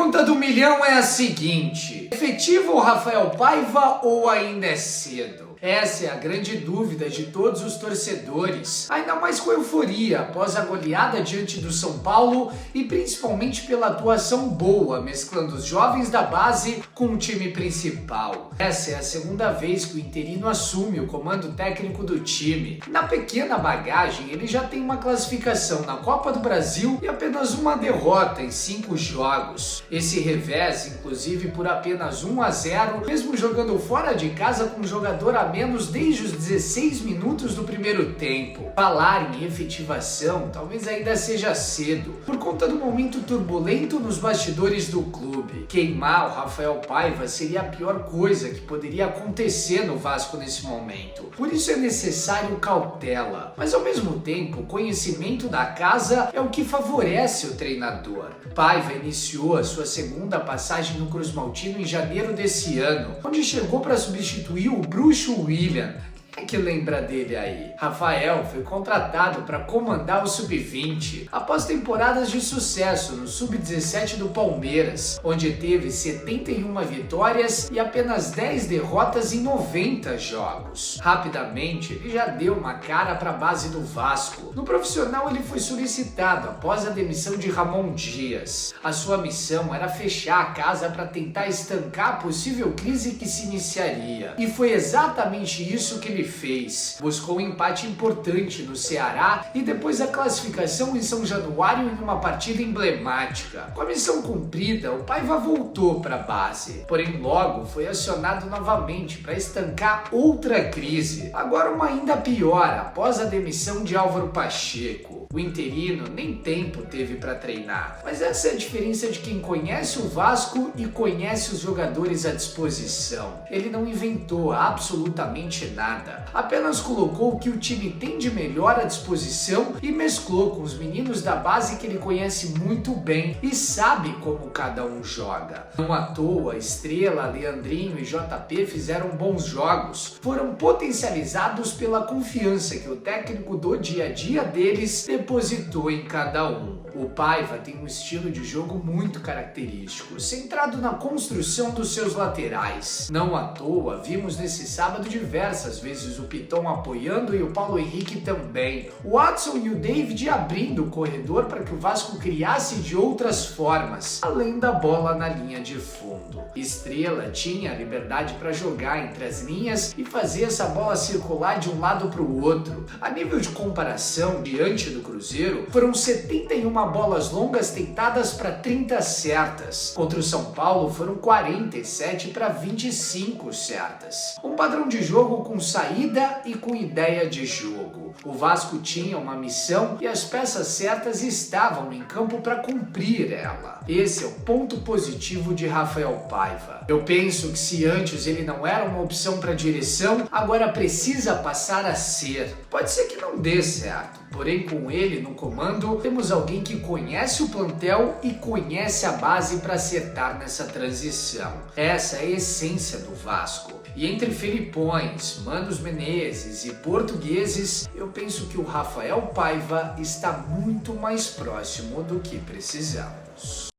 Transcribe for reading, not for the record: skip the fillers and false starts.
pergunta do milhão é a seguinte: efetivo o Rafael Paiva ou ainda é cedo? Essa é a grande dúvida de todos os torcedores, ainda mais com euforia após a goleada diante do São Paulo e principalmente pela atuação boa, mesclando os jovens da base com o time principal. Essa é a segunda vez que o interino assume o comando técnico do time. Na pequena bagagem, ele já tem uma classificação na Copa do Brasil e apenas uma derrota em 5 jogos. Esse revés, inclusive por apenas 1-0, mesmo jogando fora de casa com um jogador a menos desde os 16 minutos do primeiro tempo. Falar em efetivação talvez ainda seja cedo, por conta do momento turbulento nos bastidores do clube. Queimar o Rafael Paiva seria a pior coisa que poderia acontecer no Vasco nesse momento. Por isso é necessário cautela, mas ao mesmo tempo, conhecimento da casa é o que favorece o treinador. Paiva iniciou a sua segunda passagem no Cruz Maltino em janeiro desse ano, onde chegou para substituir o bruxo William. Quem é que lembra dele aí? Rafael foi contratado para comandar o Sub-20 após temporadas de sucesso no Sub-17 do Palmeiras, onde teve 71 vitórias e apenas 10 derrotas em 90 jogos. Rapidamente, ele já deu uma cara para a base do Vasco. No profissional, ele foi solicitado após a demissão de Ramon Dias. A sua missão era fechar a casa para tentar estancar a possível crise que se iniciaria. E foi exatamente isso que ele fez. Buscou um empate importante no Ceará e depois a classificação em São Januário em uma partida emblemática. Com a missão cumprida, o Paiva voltou para a base, porém logo foi acionado novamente para estancar outra crise, agora uma ainda pior após a demissão de Álvaro Pacheco. O interino nem tempo teve para treinar, mas essa é a diferença de quem conhece o Vasco e conhece os jogadores à disposição. Ele não inventou absolutamente nada, apenas colocou o que o time tem de melhor à disposição e mesclou com os meninos da base que ele conhece muito bem e sabe como cada um joga. Não à toa, Estrela, Leandrinho e JP fizeram bons jogos, foram potencializados pela confiança que o técnico do dia a dia deles depositou em cada um. O Paiva tem um estilo de jogo muito característico, centrado na construção dos seus laterais. Não à toa, vimos nesse sábado diversas vezes o Piton apoiando e o Paulo Henrique também. O Watson e o David abrindo o corredor para que o Vasco criasse de outras formas, além da bola na linha de fundo. Estrela tinha a liberdade para jogar entre as linhas e fazer essa bola circular de um lado para o outro. A nível de comparação, diante do Cruzeiro, foram 71 bolas longas tentadas para 30 certas. Contra o São Paulo foram 47 para 25 certas. Um padrão de jogo com saída e com ideia de jogo. O Vasco tinha uma missão e as peças certas estavam em campo para cumprir ela. Esse é o ponto positivo de Rafael Paiva. Eu penso que se antes ele não era uma opção para a direção, agora precisa passar a ser. Pode ser que não dê certo, porém com ele no comando, temos alguém que conhece o plantel e conhece a base para acertar nessa transição. Essa é a essência do Vasco. E entre Felipões, Manos Menezes e portugueses, eu penso que o Rafael Paiva está muito mais próximo do que precisamos.